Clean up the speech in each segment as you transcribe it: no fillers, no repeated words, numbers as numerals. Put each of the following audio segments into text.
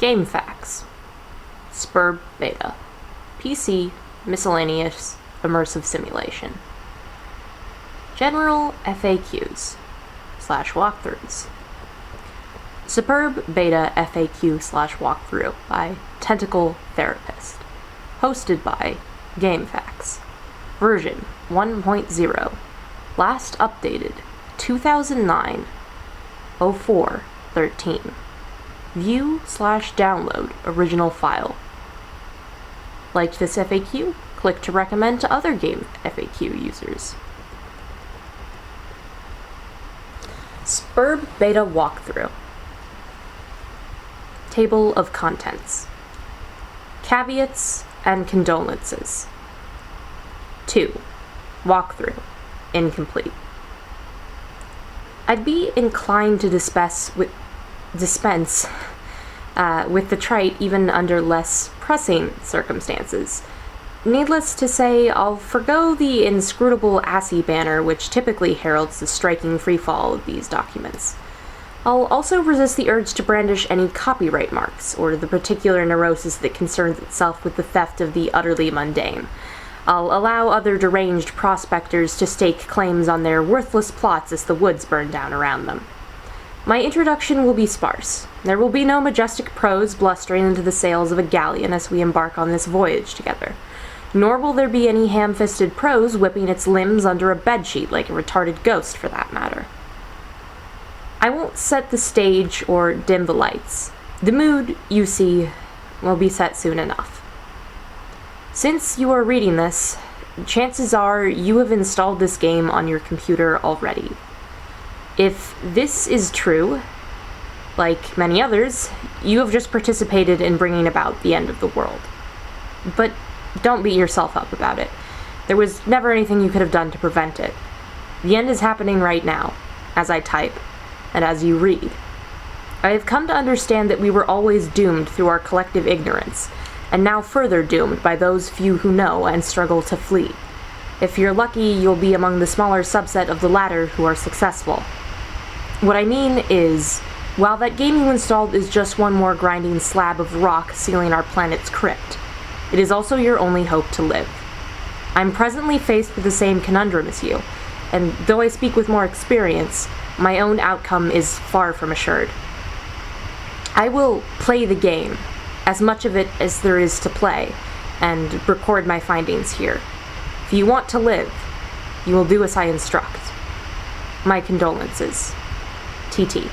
Game faqs. Spurb Beta. PC Miscellaneous Immersive Simulation. General FAQs/walkthroughs. Superb Beta FAQ/walkthrough by Tentacle Therapist. Hosted by Game faqs. Version 1.0. Last updated 2009-04-13. View/download original file. Liked this FAQ? Click to recommend to other Game FAQ users. Spurb Beta Walkthrough. Table of Contents. Caveats and Condolences. 2. Walkthrough. Incomplete. I'd be inclined to dispense with the trite even under less pressing circumstances. Needless to say, I'll forgo the inscrutable ASCII banner which typically heralds the striking freefall of these documents. I'll also resist the urge to brandish any copyright marks, or the particular neurosis that concerns itself with the theft of the utterly mundane. I'll allow other deranged prospectors to stake claims on their worthless plots as the woods burn down around them. My introduction will be sparse. There will be no majestic prose blustering into the sails of a galleon as we embark on this voyage together. Nor will there be any ham-fisted prose whipping its limbs under a bedsheet like a retarded ghost, for that matter. I won't set the stage or dim the lights. The mood, you see, will be set soon enough. Since you are reading this, chances are you have installed this game on your computer already. If this is true, like many others, you have just participated in bringing about the end of the world. But don't beat yourself up about it. There was never anything you could have done to prevent it. The end is happening right now, as I type, and as you read. I have come to understand that we were always doomed through our collective ignorance, and now further doomed by those few who know and struggle to flee. If you're lucky, you'll be among the smaller subset of the latter who are successful. What I mean is, while that game you installed is just one more grinding slab of rock sealing our planet's crypt, it is also your only hope to live. I'm presently faced with the same conundrum as you, and though I speak with more experience, my own outcome is far from assured. I will play the game, as much of it as there is to play, and record my findings here. If you want to live, you will do as I instruct. My condolences. TT.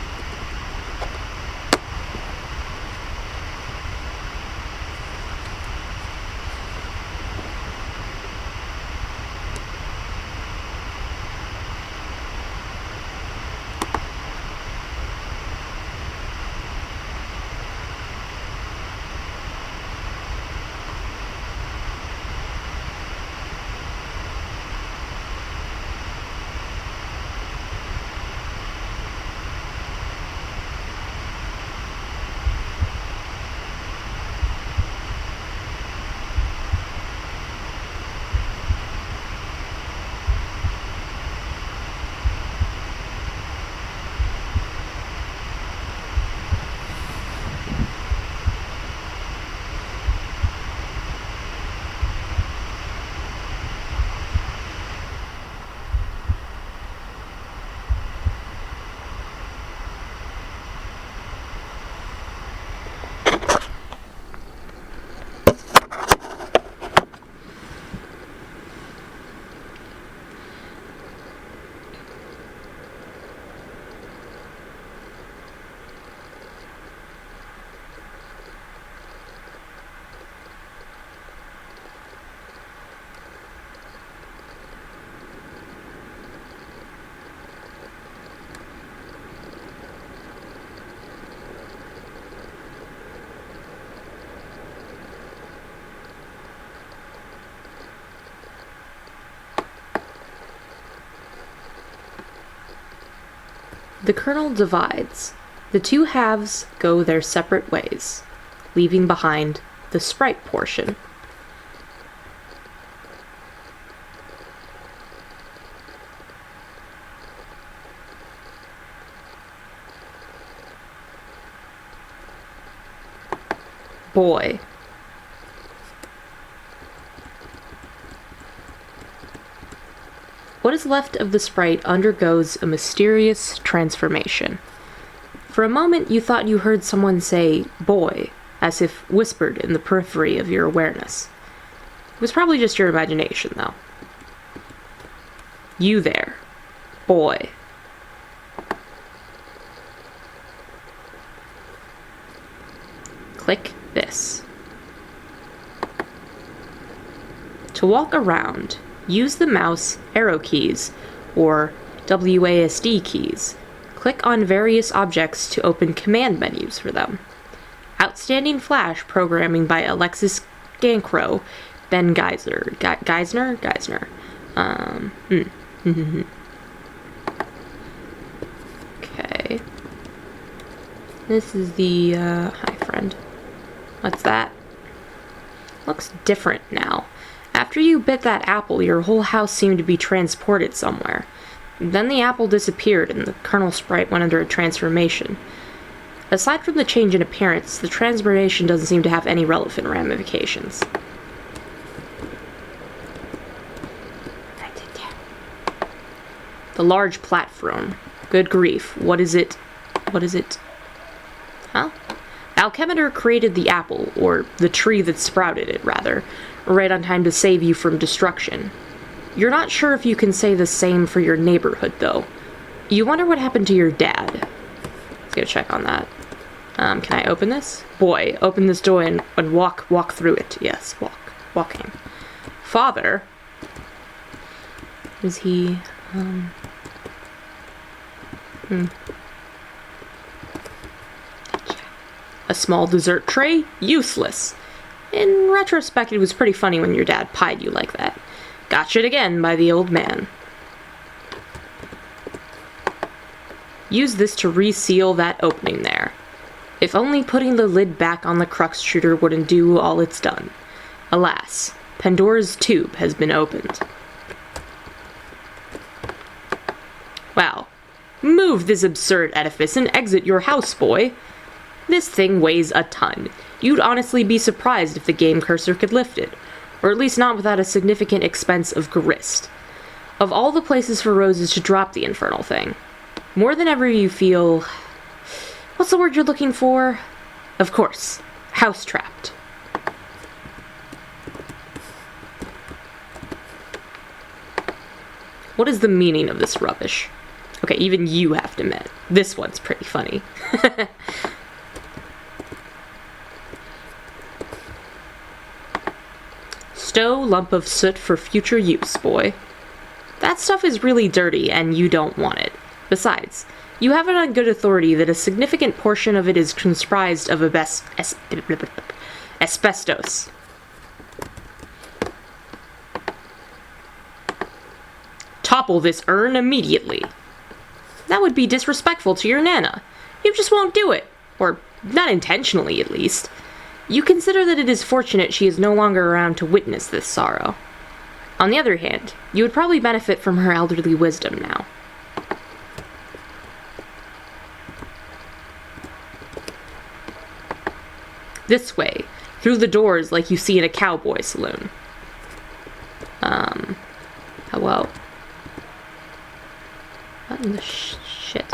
The kernel divides. The two halves go their separate ways, leaving behind the sprite portion. boy. What is left of the sprite undergoes a mysterious transformation. For a moment, you thought you heard someone say, boy, as if whispered in the periphery of your awareness. It was probably just your imagination, though. You there, boy. Click this. To walk around, use the mouse arrow keys, or WASD keys. Click on various objects to open command menus for them. Outstanding Flash programming by Alexis Gancro, Ben Geisner. Geisner? Okay. This is the, hi friend. What's that? Looks different now. After you bit that apple, your whole house seemed to be transported somewhere. Then the apple disappeared and the kernel sprite went under a transformation. Aside from the change in appearance, the transformation doesn't seem to have any relevant ramifications. The large platform. Good grief. What is it? Huh? Alchemitor created the apple, or the tree that sprouted it, rather, right on time to save you from destruction. You're not sure if you can say the same for your neighborhood, though. You wonder what happened to your dad. Let's go check on that. Can I open this? Boy, open this door and walk through it. Yes, walking. Father? Is he, A small dessert tray? Useless. In retrospect, it was pretty funny when your dad pied you like that. Gotcha again by the old man. Use this to reseal that opening there. If only putting the lid back on the crux shooter wouldn't do all it's done. Alas, Pandora's tube has been opened. Wow. Move this absurd edifice and exit your house, boy. This thing weighs a ton. You'd honestly be surprised if the game cursor could lift it, or at least not without a significant expense of grist. Of all the places for Roses to drop the infernal thing, more than ever you feel... What's the word you're looking for? Of course, house-trapped. What is the meaning of this rubbish? Okay, even you have to admit, this one's pretty funny. Stow lump of soot for future use, boy. That stuff is really dirty, and you don't want it. Besides, you have it on good authority that a significant portion of it is comprised of asbestos. Topple this urn immediately. That would be disrespectful to your Nana. You just won't do it. Or, not intentionally, at least. You consider that it is fortunate she is no longer around to witness this sorrow. On the other hand, you would probably benefit from her elderly wisdom now. This way, through the doors like you see in a cowboy saloon. Hello? What in the shit?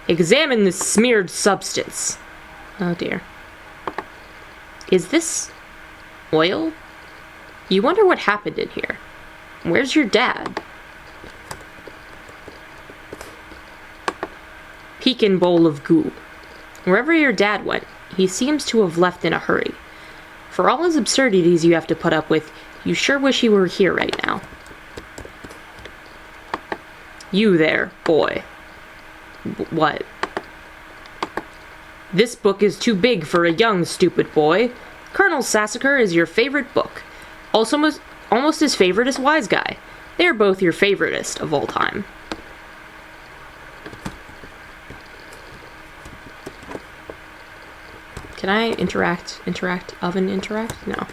Examine this smeared substance. Oh dear. Is this oil? You wonder what happened in here. Where's your dad? Pekin bowl of goo. Wherever your dad went, he seems to have left in a hurry. For all his absurdities you have to put up with, you sure wish he were here right now. You there, boy. What? This book is too big for a young, stupid boy. Colonel Sassacre is your favorite book. Also almost as favorite as Wise Guy. They are both your favoritist of all time. Can I interact? Oven interact? No.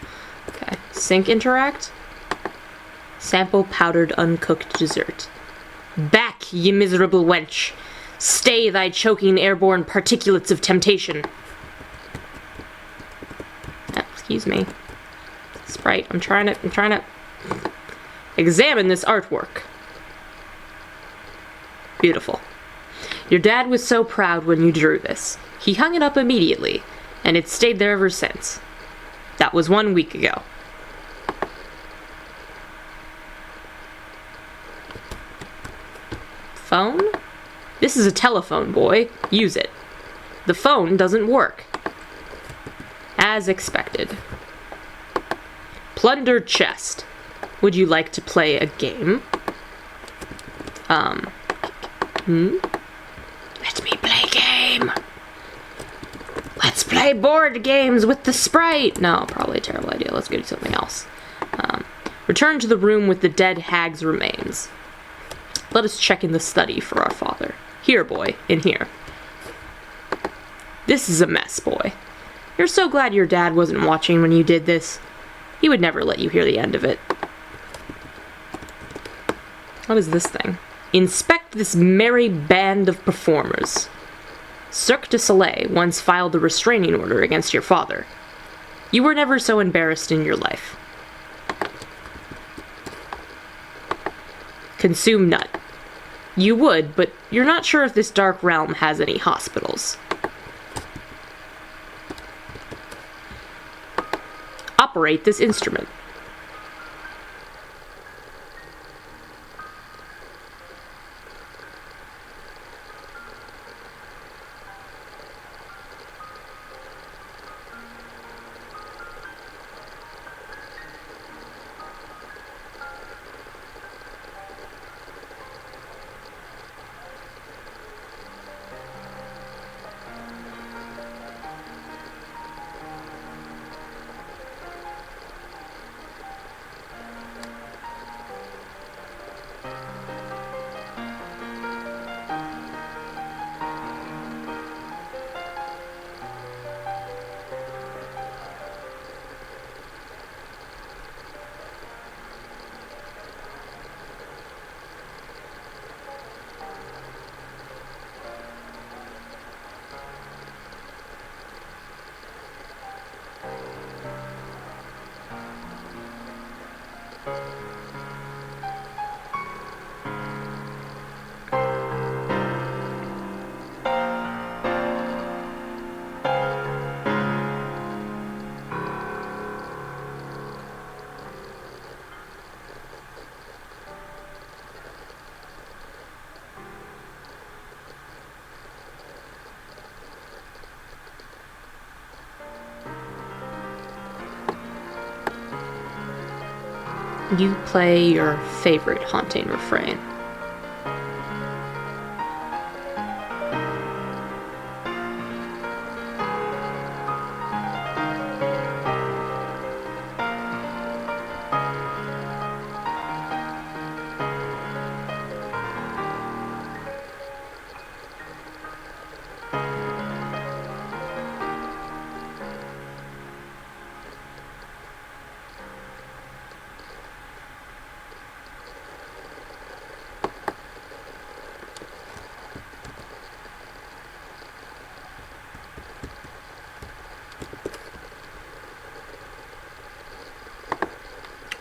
Okay. Sink interact? Sample powdered uncooked dessert. Back, ye miserable wench! Stay thy choking airborne particulates of temptation. Excuse me. Sprite, I'm trying to examine this artwork. Beautiful. Your dad was so proud when you drew this. He hung it up immediately, and it's stayed there ever since. That was 1 week ago. Phone? This is a telephone, boy. Use it. The phone doesn't work. As expected. Plundered chest. Would you like to play a game? Let me play game. Let's play board games with the sprite. No, probably a terrible idea. Let's go do something else. Return to the room with the dead hag's remains. Let us check in the study for our father. Here, boy, in here. This is a mess, boy. You're so glad your dad wasn't watching when you did this. He would never let you hear the end of it. What is this thing? Inspect this merry band of performers. Cirque du Soleil once filed a restraining order against your father. You were never so embarrassed in your life. Consume nut. You would, but you're not sure if this dark realm has any hospitals. Operate this instrument. You play your favorite haunting refrain.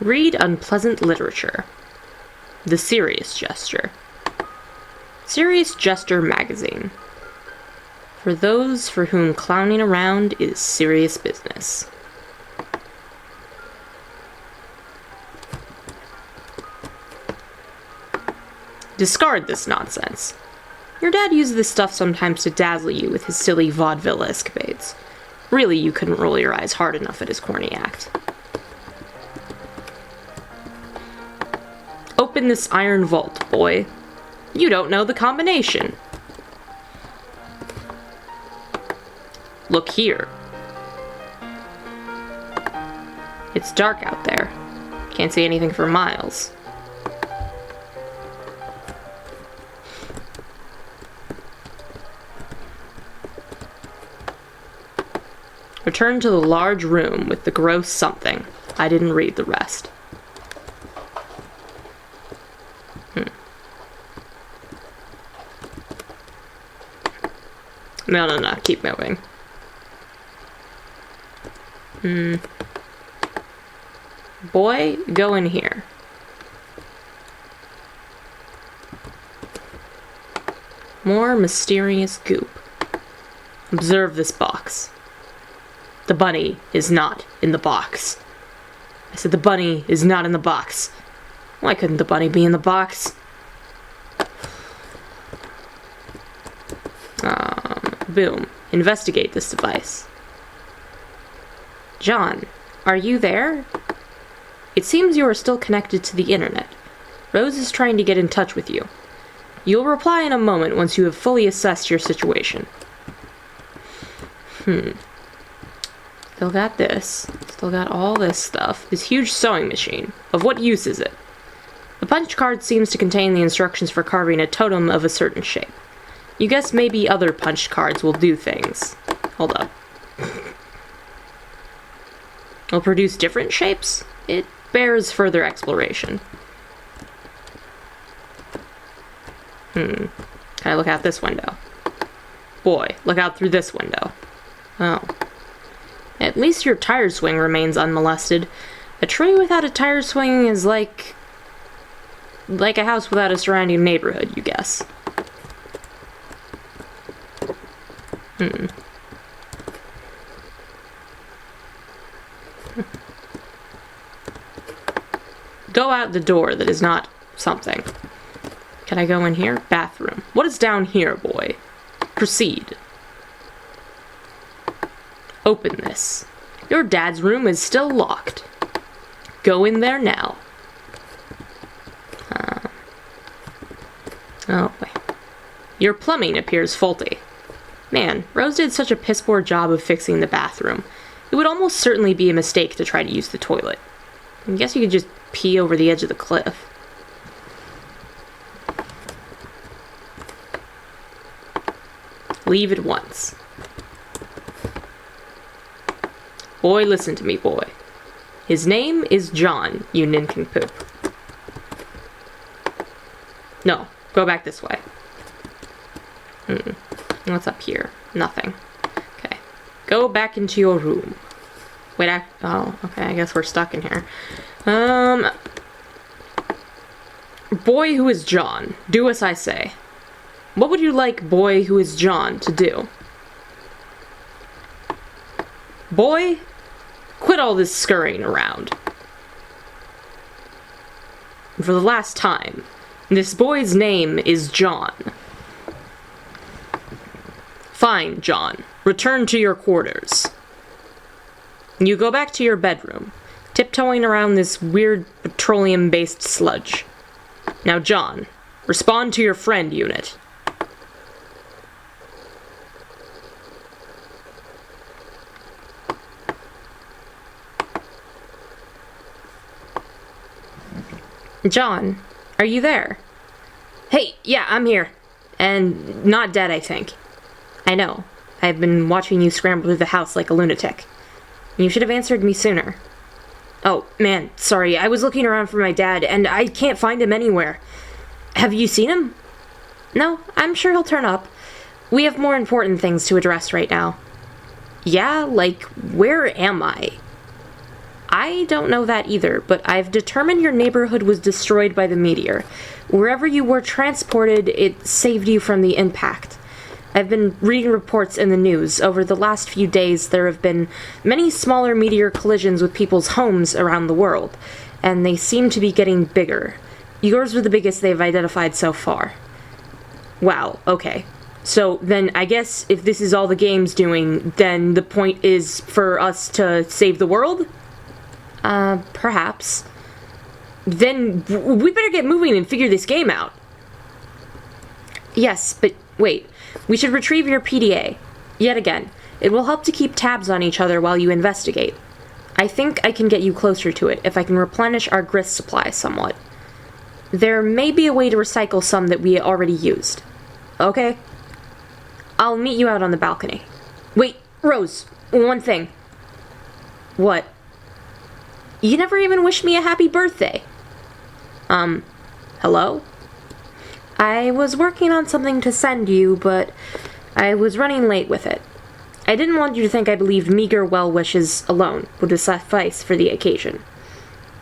Read unpleasant literature. The Serious Jester. Serious Jester magazine. For those for whom clowning around is serious business. Discard this nonsense. Your dad uses this stuff sometimes to dazzle you with his silly vaudeville escapades. Really, you couldn't roll your eyes hard enough at his corny act. Open this iron vault, boy. You don't know the combination. Look here. It's dark out there. Can't see anything for miles. Return to the large room with the gross something. I didn't read the rest. No, keep moving. Boy, go in here. More mysterious goop. Observe this box. The bunny is not in the box. I said the bunny is not in the box. Why couldn't the bunny be in the box? Boom. Investigate this device. John, are you there? It seems you are still connected to the internet. Rose is trying to get in touch with you. You'll reply in a moment once you have fully assessed your situation. Still got this. Still got all this stuff. This huge sewing machine. Of what use is it? The punch card seems to contain the instructions for carving a totem of a certain shape. You guess maybe other punch cards will do things. Hold up. Will produce different shapes? It bears further exploration. Can I look out this window? Boy, look out through this window. Oh. At least your tire swing remains unmolested. A tree without a tire swing is like a house without a surrounding neighborhood, you guess. Go out the door that is not something. Can I go in here? Bathroom. What is down here, boy? Proceed. Open this. Your dad's room is still locked. Go in there now. Oh, boy. Your plumbing appears faulty. Man, Rose did such a piss-poor job of fixing the bathroom. It would almost certainly be a mistake to try to use the toilet. I guess you could just pee over the edge of the cliff. Leave at once. Boy, listen to me, boy. His name is John, you nincompoop. No, go back this way. What's up here? Nothing. Okay. Go back into your room. Wait, oh, okay, I guess we're stuck in here. Boy who is John, do as I say. What would you like boy who is John to do? Boy, quit all this scurrying around. For the last time, this boy's name is John. Fine, John. Return to your quarters. You go back to your bedroom, tiptoeing around this weird petroleum-based sludge. Now, John, respond to your friend unit. John, are you there? Hey, yeah, I'm here. And not dead, I think. I know. I've been watching you scramble through the house like a lunatic. You should have answered me sooner. Oh, man, sorry. I was looking around for my dad, and I can't find him anywhere. Have you seen him? No, I'm sure he'll turn up. We have more important things to address right now. Yeah, like, where am I? I don't know that either, but I've determined your neighborhood was destroyed by the meteor. Wherever you were transported, it saved you from the impact. I've been reading reports in the news. Over the last few days, there have been many smaller meteor collisions with people's homes around the world, and they seem to be getting bigger. Yours were the biggest they've identified so far. Wow, okay. So then I guess if this is all the game's doing, then the point is for us to save the world? Perhaps. Then we better get moving and figure this game out. Yes, but wait. We should retrieve your PDA. Yet again, it will help to keep tabs on each other while you investigate. I think I can get you closer to it if I can replenish our grist supply somewhat. There may be a way to recycle some that we already used. Okay? I'll meet you out on the balcony. Wait, Rose, one thing. What? You never even wished me a happy birthday. Hello? I was working on something to send you, but I was running late with it. I didn't want you to think I believed meager well wishes alone would suffice for the occasion.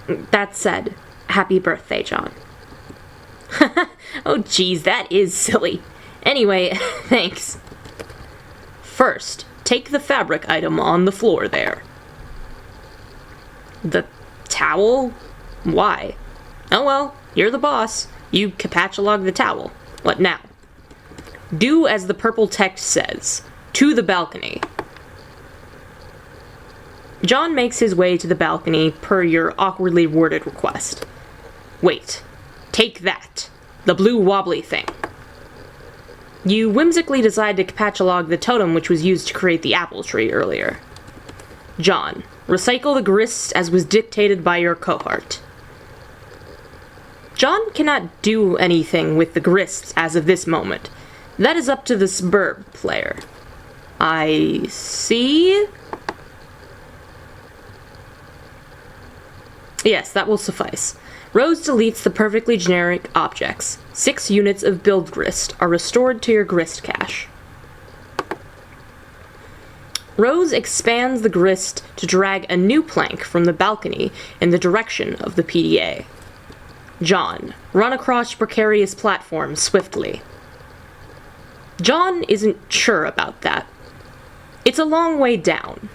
That said, happy birthday, John. Oh, geez, that is silly. Anyway, thanks. First, take the fabric item on the floor there. The towel? Why? Oh well, you're the boss. You capatulog the towel. What now? Do as the purple text says. To the balcony. John makes his way to the balcony per your awkwardly worded request. Wait. Take that. The blue wobbly thing. You whimsically decide to capatulog the totem which was used to create the apple tree earlier. John, recycle the grist as was dictated by your cohort. John cannot do anything with the grists as of this moment. That is up to the suburb player. I see? Yes, that will suffice. Rose deletes the perfectly generic objects. 6 units of build grist are restored to your grist cache. Rose expands the grist to drag a new plank from the balcony in the direction of the PDA. John, run across precarious platforms swiftly. John isn't sure about that. It's a long way down.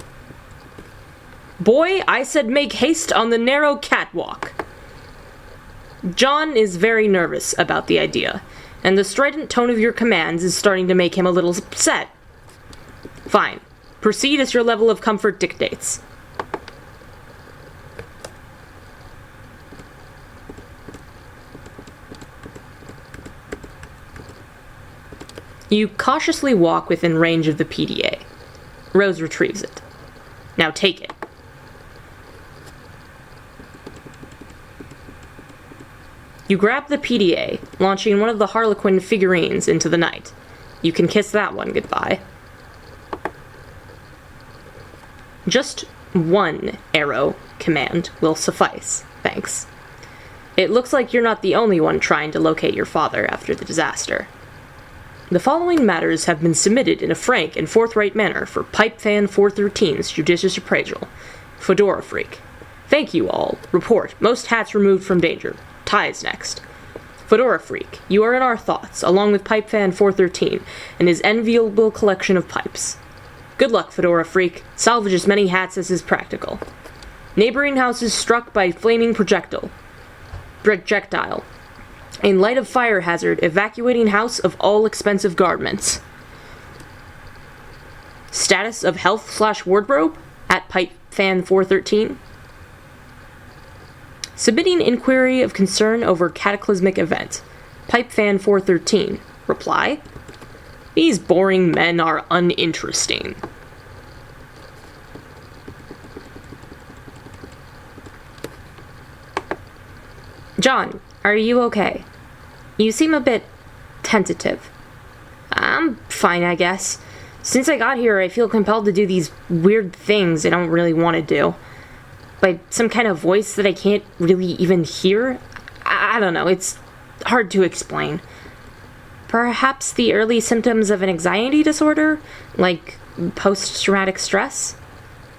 Boy, I said make haste on the narrow catwalk. John is very nervous about the idea, and the strident tone of your commands is starting to make him a little upset. Fine. Proceed as your level of comfort dictates. You cautiously walk within range of the PDA. Rose retrieves it. Now take it. You grab the PDA, launching one of the Harlequin figurines into the night. You can kiss that one goodbye. Just one arrow command will suffice, thanks. It looks like you're not the only one trying to locate your father after the disaster. The following matters have been submitted in a frank and forthright manner for Pipefan 413's judicious appraisal. Fedora Freak. Thank you all. Report. Most hats removed from danger. Ties next. Fedora Freak, you are in our thoughts, along with Pipefan 413 and his enviable collection of pipes. Good luck, Fedora Freak. Salvage as many hats as is practical. Neighboring houses struck by flaming projectile. In light of fire hazard, evacuating house of all expensive garments. Status of health/wardrobe at Pipefan 413. Submitting inquiry of concern over cataclysmic event. Pipefan 413. Reply. These boring men are uninteresting. John, are you okay? You seem a bit tentative. I'm fine, I guess. Since I got here, I feel compelled to do these weird things I don't really want to do. By some kind of voice that I can't really even hear? I don't know, it's hard to explain. Perhaps the early symptoms of an anxiety disorder? Like post-traumatic stress?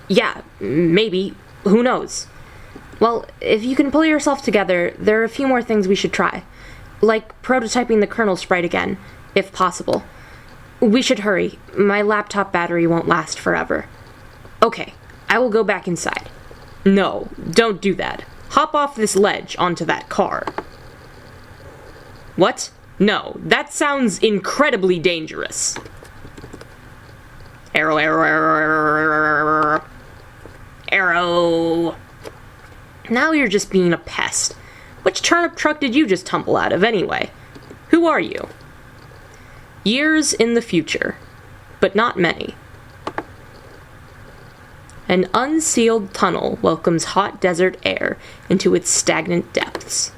Yeah, maybe. Who knows? Well, if you can pull yourself together, there are a few more things we should try. Like prototyping the kernel sprite again, if possible. We should hurry. My laptop battery won't last forever. Okay, I will go back inside. No, don't do that. Hop off this ledge onto that car. What? No, that sounds incredibly dangerous. Arrow, arrow, arrow, arrow. Now you're just being a pest. Which turnip truck did you just tumble out of anyway? Who are you? Years in the future, but not many. An unsealed tunnel welcomes hot desert air into its stagnant depths.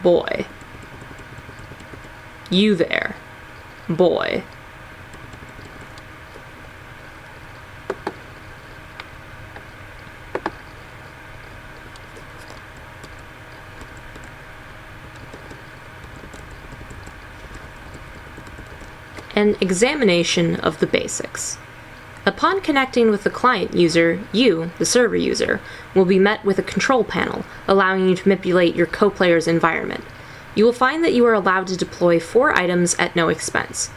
boy. You there, boy. An examination of the basics. Upon connecting with the client user, you, the server user, will be met with a control panel, allowing you to manipulate your co-player's environment. You will find that you are allowed to deploy 4 items at no expense.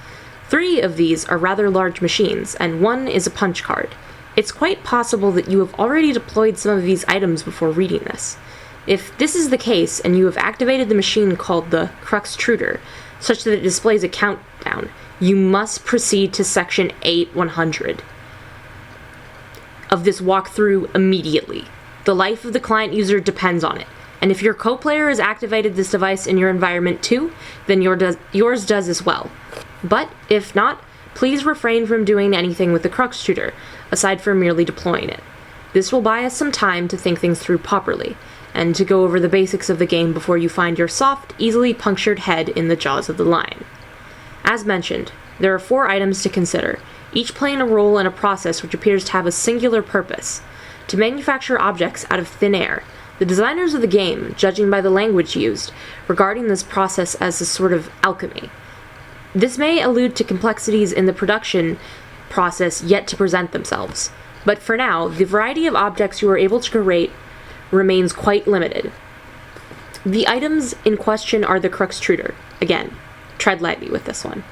3 of these are rather large machines, and 1 is a punch card. It's quite possible that you have already deployed some of these items before reading this. If this is the case, and you have activated the machine called the Cruxtruder, such that it displays a countdown, you must proceed to section 8100 of this walkthrough immediately. The life of the client user depends on it, and if your co-player has activated this device in your environment too, then yours does as well. But if not, please refrain from doing anything with the Cruxtruder, aside from merely deploying it. This will buy us some time to think things through properly, and to go over the basics of the game before you find your soft, easily punctured head in the jaws of the lion. As mentioned, there are 4 items to consider, each playing a role in a process which appears to have a singular purpose: to manufacture objects out of thin air. The designers of the game, judging by the language used, regarding this process as a sort of alchemy. This may allude to complexities in the production process yet to present themselves, but for now, the variety of objects you are able to create remains quite limited. The items in question are the Cruxtruder, again, tread lightly with this one,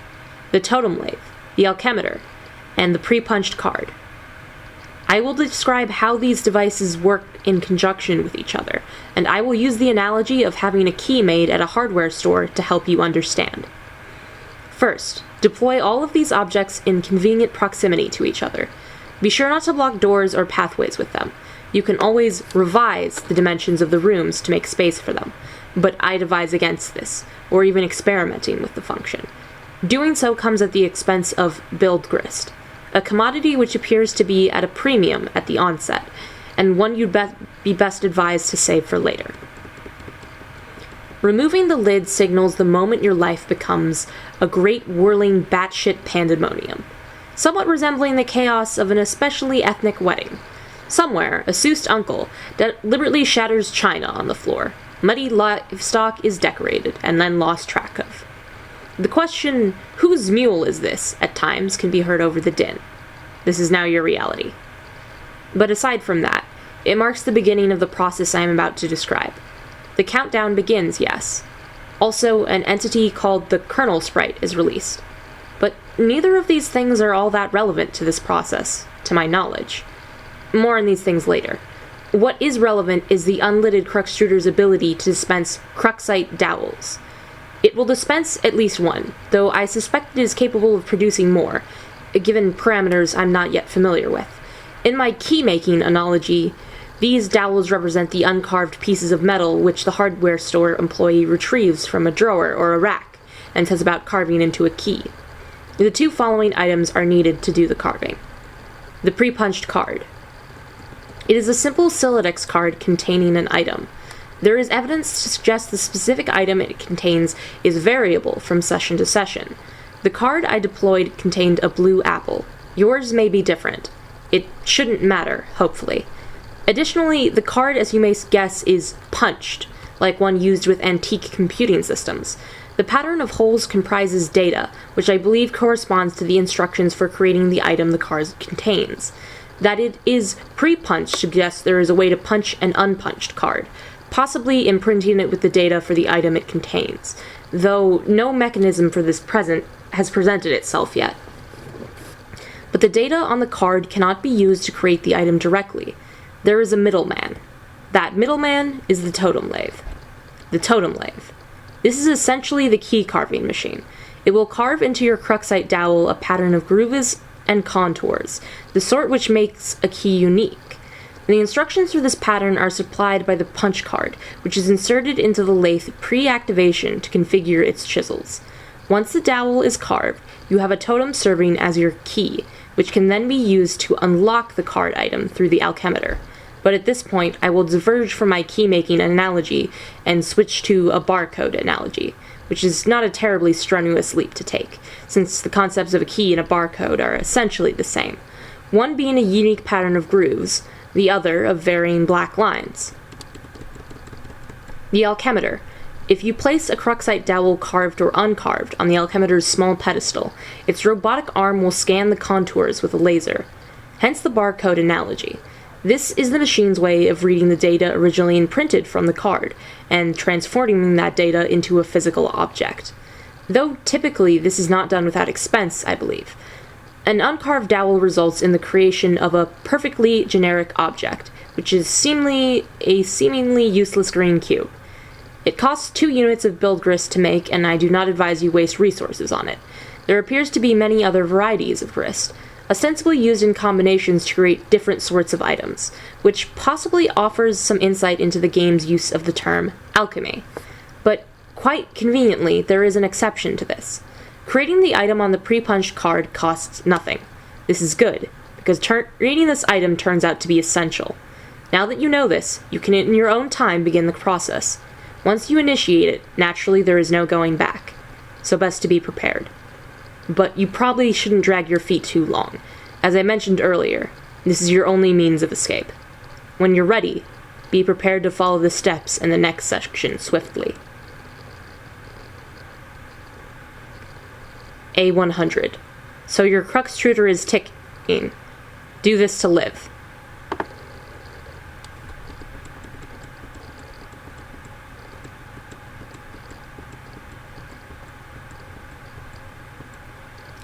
the totem lathe, the alchemeter, and the pre-punched card. I will describe how these devices work in conjunction with each other, and I will use the analogy of having a key made at a hardware store to help you understand. First, deploy all of these objects in convenient proximity to each other. Be sure not to block doors or pathways with them. You can always revise the dimensions of the rooms to make space for them, but I advise against this, or even experimenting with the function. Doing so comes at the expense of build grist, a commodity which appears to be at a premium at the onset, and one you'd be best advised to save for later. Removing the lid signals the moment your life becomes a great whirling batshit pandemonium, somewhat resembling the chaos of an especially ethnic wedding. Somewhere, a soused uncle deliberately shatters china on the floor. Muddy livestock is decorated and then lost track of. The question, whose mule is this, at times can be heard over the din. This is now your reality. But aside from that, it marks the beginning of the process I am about to describe. The countdown begins, yes. Also, an entity called the kernel sprite is released. But neither of these things are all that relevant to this process, to my knowledge. More on these things later. What is relevant is the unlidded Cruxtruder's ability to dispense Cruxite dowels. It will dispense at least 1, though I suspect it is capable of producing more, given parameters I'm not yet familiar with. In my key-making analogy, these dowels represent the uncarved pieces of metal which the hardware store employee retrieves from a drawer or a rack, and sets about carving into a key. The 2 following items are needed to do the carving. The pre-punched card. It is a simple Siladex card containing an item. There is evidence to suggest the specific item it contains is variable from session to session. The card I deployed contained a blue apple. Yours may be different. It shouldn't matter, hopefully. Additionally, the card, as you may guess, is punched, like one used with antique computing systems. The pattern of holes comprises data, which I believe corresponds to the instructions for creating the item the card contains. That it is pre-punched suggests there is a way to punch an unpunched card, possibly imprinting it with the data for the item it contains, though no mechanism for this has presented itself yet. But the data on the card cannot be used to create the item directly. There is a middleman. That middleman is the totem lathe. The totem lathe. This is essentially the key carving machine. It will carve into your Cruxite dowel a pattern of grooves and contours, the sort which makes a key unique. The instructions for this pattern are supplied by the punch card, which is inserted into the lathe pre-activation to configure its chisels. Once the dowel is carved, you have a totem serving as your key, which can then be used to unlock the card item through the alchemeter. but at this point I will diverge from my key-making analogy and switch to a barcode analogy, which is not a terribly strenuous leap to take, since the concepts of a key and a barcode are essentially the same, one being a unique pattern of grooves, the other of varying black lines. The alchemeter. If you place a cruxite dowel carved or uncarved on the alchemeter's small pedestal, its robotic arm will scan the contours with a laser. Hence the barcode analogy. This is the machine's way of reading the data originally imprinted from the card, and transforming that data into a physical object. Though typically this is not done without expense, I believe. An uncarved dowel results in the creation of a perfectly generic object, which is a seemingly useless green cube. It costs 2 units of build grist to make, and I do not advise you waste resources on it. There appears to be many other varieties of grist, ostensibly used in combinations to create different sorts of items, which possibly offers some insight into the game's use of the term alchemy. But quite conveniently, there is an exception to this. Creating the item on the pre-punched card costs nothing. This is good, because creating this item turns out to be essential. Now that you know this, you can in your own time begin the process. Once you initiate it, naturally there is no going back, so best to be prepared. But you probably shouldn't drag your feet too long. As I mentioned earlier, this is your only means of escape. When you're ready, be prepared to follow the steps in the next section swiftly. A100. So your crux shooter is ticking. Do this to live.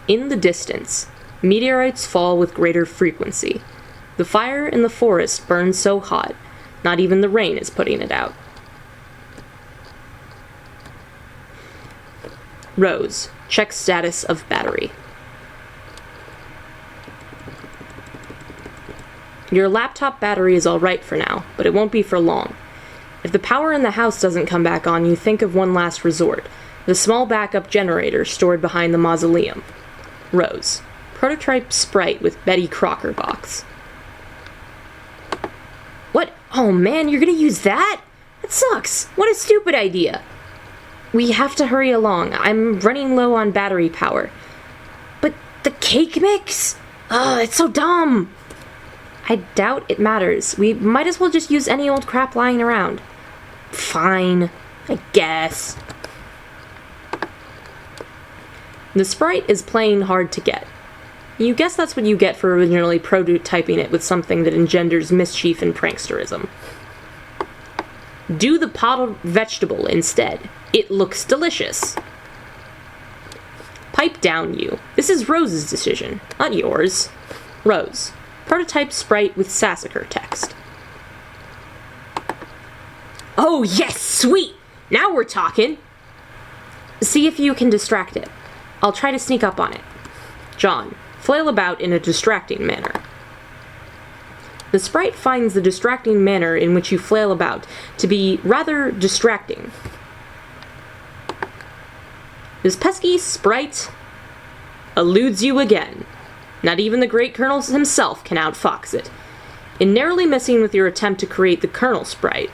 In the distance, meteorites fall with greater frequency. The fire in the forest burns so hot, not even the rain is putting it out. Rose, check status of battery. Your laptop battery is alright for now, but it won't be for long. If the power in the house doesn't come back on, you think of one last resort, the small backup generator stored behind the mausoleum. Rose, prototype sprite with Betty Crocker box. What? Oh man, you're gonna use that? That sucks. What a stupid idea. We have to hurry along. I'm running low on battery power. But the cake mix? Ugh, it's so dumb. I doubt it matters. We might as well just use any old crap lying around. Fine, I guess. The sprite is plain hard to get. You guess that's what you get for originally prototyping it with something that engenders mischief and pranksterism. Do the potted vegetable instead. It looks delicious. Pipe down, you. This is Rose's decision, not yours. Rose, prototype sprite with Sassacre text. Oh yes, sweet! Now we're talking! See if you can distract it. I'll try to sneak up on it. John, flail about in a distracting manner. The sprite finds the distracting manner in which you flail about to be rather distracting. This pesky sprite eludes you again. Not even the great Colonel himself can outfox it. In narrowly missing with your attempt to create the Colonel sprite,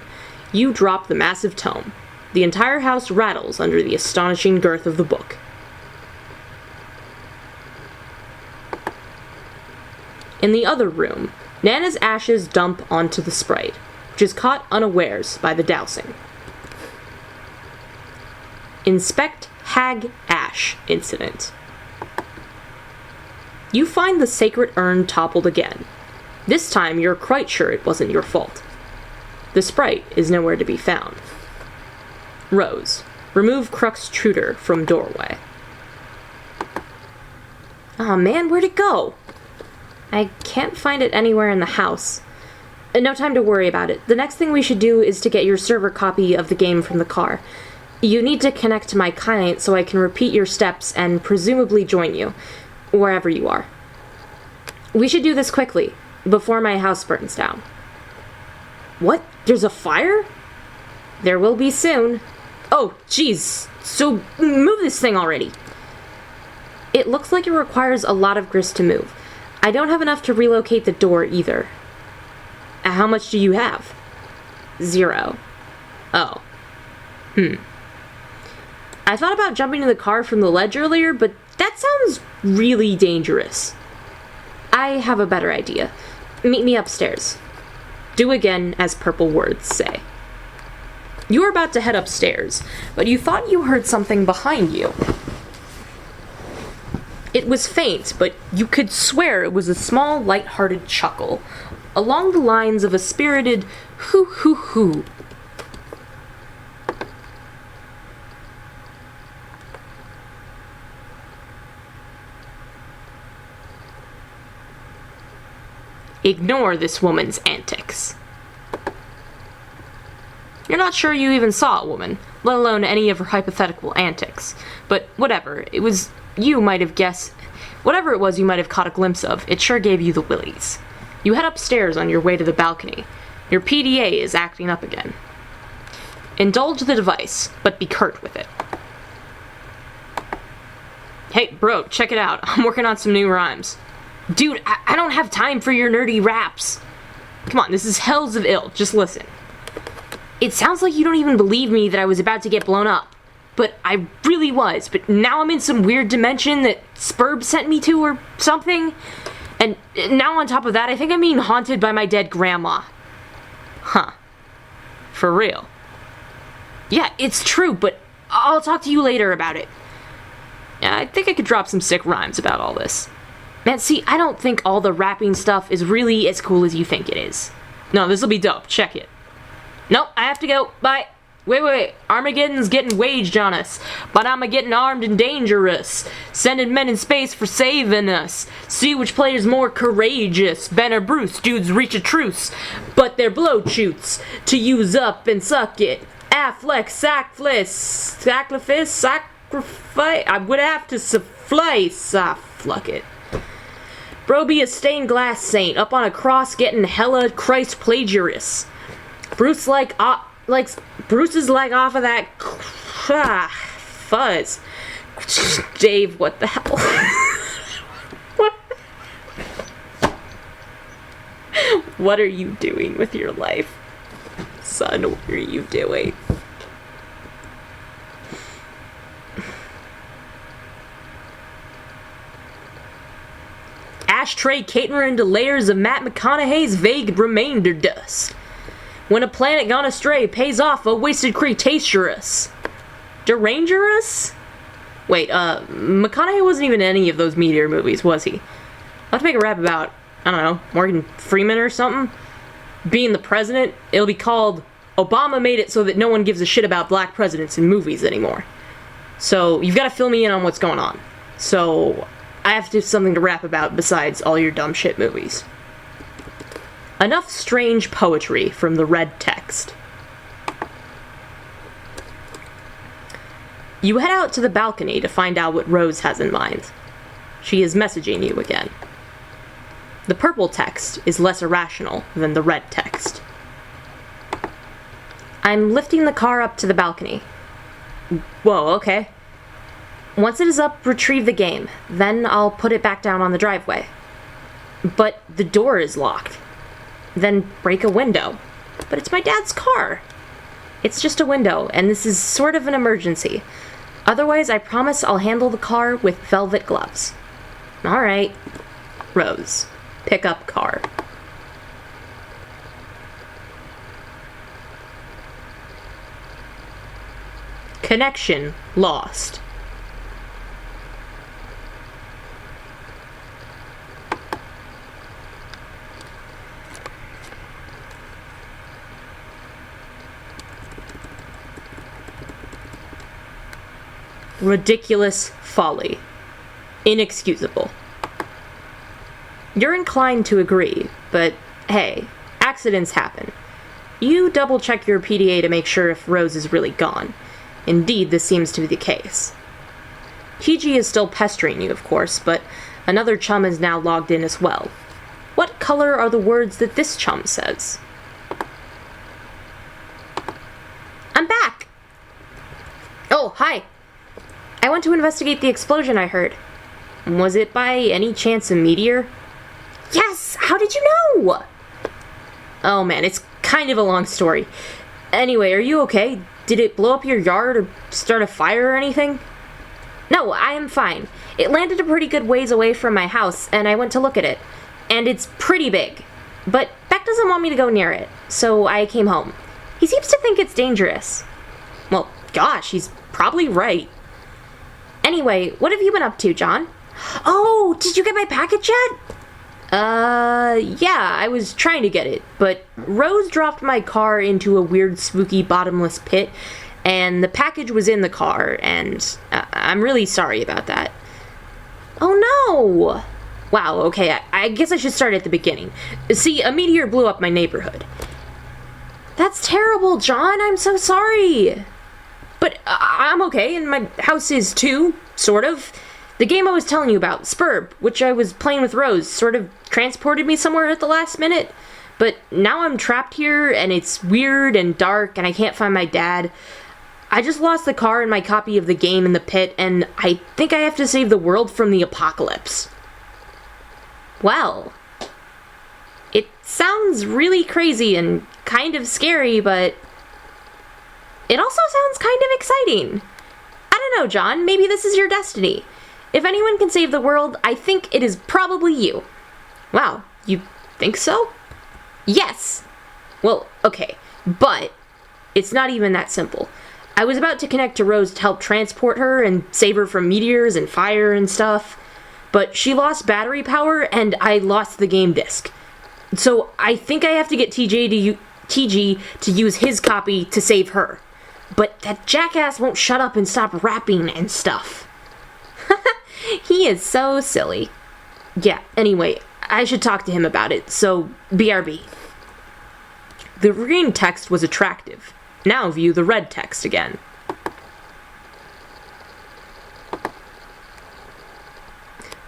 you drop the massive tome. The entire house rattles under the astonishing girth of the book. In the other room, Nana's ashes dump onto the sprite, which is caught unawares by the dousing. Inspect Hag Ash incident. You find the sacred urn toppled again. This time you're quite sure it wasn't your fault. The sprite is nowhere to be found. Rose, remove Crux Truder from doorway. Aw man, where'd it go? I can't find it anywhere in the house. No time to worry about it. The next thing we should do is to get your server copy of the game from the car. You need to connect to my client so I can repeat your steps and presumably join you, wherever you are. We should do this quickly, before my house burns down. What? There's a fire? There will be soon. Oh, jeez. So, move this thing already. It looks like it requires a lot of grist to move. I don't have enough to relocate the door either. How much do you have? 0. Oh. I thought about jumping in the car from the ledge earlier, but that sounds really dangerous. I have a better idea. Meet me upstairs. Do again as purple words say. You were about to head upstairs, but you thought you heard something behind you. It was faint, but you could swear it was a small, light-hearted chuckle, along the lines of a spirited hoo hoo hoo. Ignore this woman's antics. You're not sure you even saw a woman, let alone any of her hypothetical antics. But whatever, it was you might have guessed. Whatever it was you might have caught a glimpse of, it sure gave you the willies. You head upstairs on your way to the balcony. Your PDA is acting up again. Indulge the device, but be curt with it. Hey, bro, check it out. I'm working on some new rhymes. Dude, I don't have time for your nerdy raps. Come on, this is hells of ill. Just listen. It sounds like you don't even believe me that I was about to get blown up. But I really was. But now I'm in some weird dimension that Spurb sent me to or something. And now on top of that, I think I'm being haunted by my dead grandma. Huh. For real. Yeah, it's true, but I'll talk to you later about it. Yeah, I think I could drop some sick rhymes about all this. Man, see, I don't think all the rapping stuff is really as cool as you think it is. No, this'll be dope. Check it. Nope, I have to go. Bye. Wait. Armageddon's getting waged on us, but I'm getting armed and dangerous. Sending men in space for saving us. See which player's more courageous. Ben or Bruce, dudes reach a truce, but they're blow shoots to use up and suck it. Affleck, sacrifice. I would have to suffice. Fuck it. Bro be a stained glass saint, up on a cross getting hella Christ plagiarists. Bruce is like off of that fuzz. Dave, what the hell? What are you doing with your life? Son, what are you doing? Ashtray catering into layers of Matt McConaughey's vague remainder dust. When a planet gone astray pays off a wasted Cretaceous. Derangerous? Wait, McConaughey wasn't even in any of those Meteor movies, was he? I'll have to make a rap about, I don't know, Morgan Freeman or something? Being the president, it'll be called Obama made it so that no one gives a shit about black presidents in movies anymore. So, you've got to fill me in on what's going on. So, I have to have something to rap about besides all your dumb shit movies. Enough strange poetry from the red text. You head out to the balcony to find out what Rose has in mind. She is messaging you again. The purple text is less irrational than the red text. I'm lifting the car up to the balcony. Whoa, okay. Once it is up, retrieve the game. Then I'll put it back down on the driveway. But the door is locked. Then break a window. But it's my dad's car. It's just a window, and this is sort of an emergency. Otherwise, I promise I'll handle the car with velvet gloves. Alright. Rose. Pick up car. Connection lost. Ridiculous folly. Inexcusable. You're inclined to agree, but hey, accidents happen. You double-check your PDA to make sure if Rose is really gone. Indeed, this seems to be the case. PG is still pestering you, of course, but another chum is now logged in as well. What color are the words that this chum says? I'm back! Oh, hi! I went to investigate the explosion I heard. Was it by any chance a meteor? Yes! How did you know? Oh man, it's kind of a long story. Anyway, are you okay? Did it blow up your yard or start a fire or anything? No, I am fine. It landed a pretty good ways away from my house, and I went to look at it. And it's pretty big. But Beck doesn't want me to go near it, so I came home. He seems to think it's dangerous. Well, gosh, he's probably right. Anyway, what have you been up to, John? Oh, did you get my package yet? Yeah, I was trying to get it, but Rose dropped my car into a weird, spooky, bottomless pit, and the package was in the car, and I'm really sorry about that. Oh no! Wow, okay, I guess I should start at the beginning. See, a meteor blew up my neighborhood. That's terrible, John, I'm so sorry! But I'm okay, and my house is too, sort of. The game I was telling you about, Spurb, which I was playing with Rose, sort of transported me somewhere at the last minute. But now I'm trapped here, and it's weird and dark, and I can't find my dad. I just lost the car and my copy of the game in the pit, and I think I have to save the world from the apocalypse. Well, it sounds really crazy and kind of scary, but it also sounds kind of exciting. I don't know, John, maybe this is your destiny. If anyone can save the world, I think it is probably you. Wow, you think so? Yes! Well, okay, but it's not even that simple. I was about to connect to Rose to help transport her and save her from meteors and fire and stuff, but she lost battery power and I lost the game disc. So I think I have to get TG to use his copy to save her. But that jackass won't shut up and stop rapping and stuff. He is so silly. Yeah, anyway, I should talk to him about it, so BRB. The green text was attractive. Now view the red text again.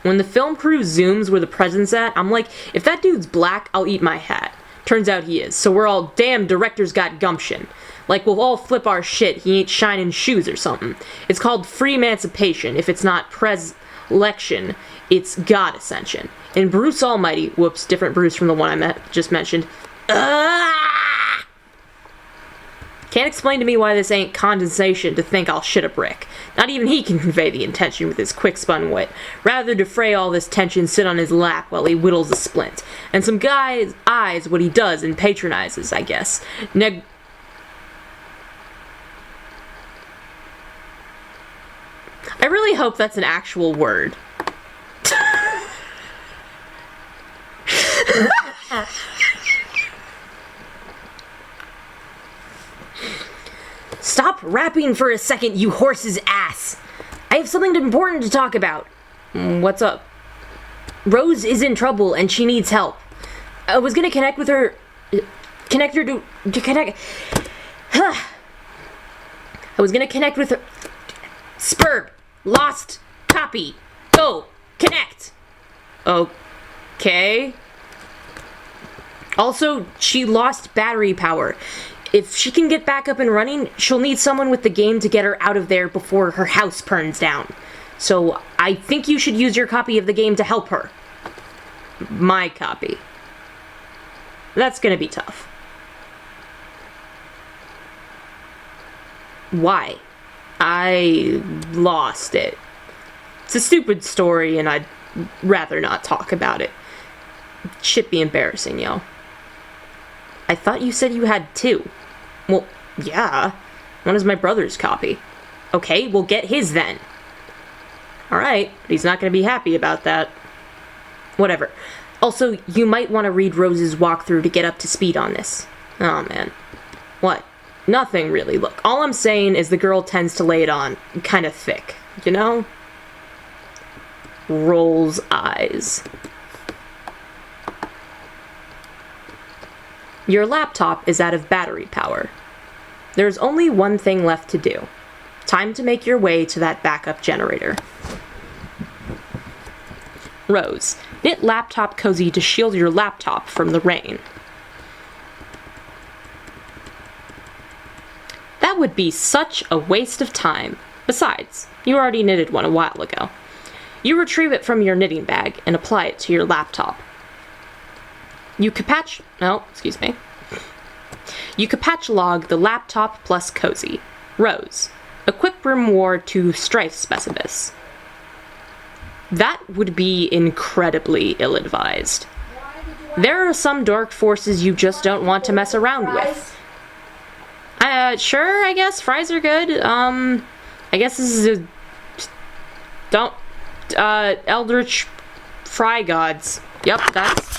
When the film crew zooms where the president's at, I'm like, if that dude's black, I'll eat my hat. Turns out he is, so we're all, damn, director's got gumption. Like, we'll all flip our shit, he ain't shining shoes or something. It's called free emancipation. If it's not election, it's God ascension. And Bruce Almighty, whoops, different Bruce from the one I just mentioned. Can't explain to me why this ain't condensation to think I'll shit a brick. Not even he can convey the intention with his quick-spun wit. Rather defray all this tension, sit on his lap while he whittles a splint. And some guy's eyes what he does and patronizes, I guess. I really hope that's an actual word. Stop rapping for a second, you horse's ass! I have something important to talk about. What's up? Rose is in trouble and she needs help. I was gonna connect with her... Connect her to connect... I was gonna connect with her... Spurb! Lost copy. Go. Connect. Okay. Also, she lost battery power. If she can get back up and running, she'll need someone with the game to get her out of there before her house burns down. So, I think you should use your copy of the game to help her. My copy. That's gonna be tough. Why? I lost it. It's a stupid story, and I'd rather not talk about it. It should be embarrassing, yo. I thought you said you had two. Well, yeah. One is my brother's copy. Okay, we'll get his then. Alright, but he's not going to be happy about that. Whatever. Also, you might want to read Rose's walkthrough to get up to speed on this. Oh, man. What? Nothing really. Look, all I'm saying is the girl tends to lay it on kind of thick, you know? Rolls eyes. Your laptop is out of battery power. There's only one thing left to do. Time to make your way to that backup generator. Rose, knit laptop cozy to shield your laptop from the rain. That would be such a waste of time. Besides, you already knitted one a while ago. You retrieve it from your knitting bag and apply it to your laptop. You You could patch log the laptop plus cozy. Rose. Equip Grimoire to Strife Specibus. That would be incredibly ill-advised. There are some dark forces you just don't want to mess around with. Sure, I guess. Fries are good. I guess this is a... Eldritch Fry Gods. Yep, that's...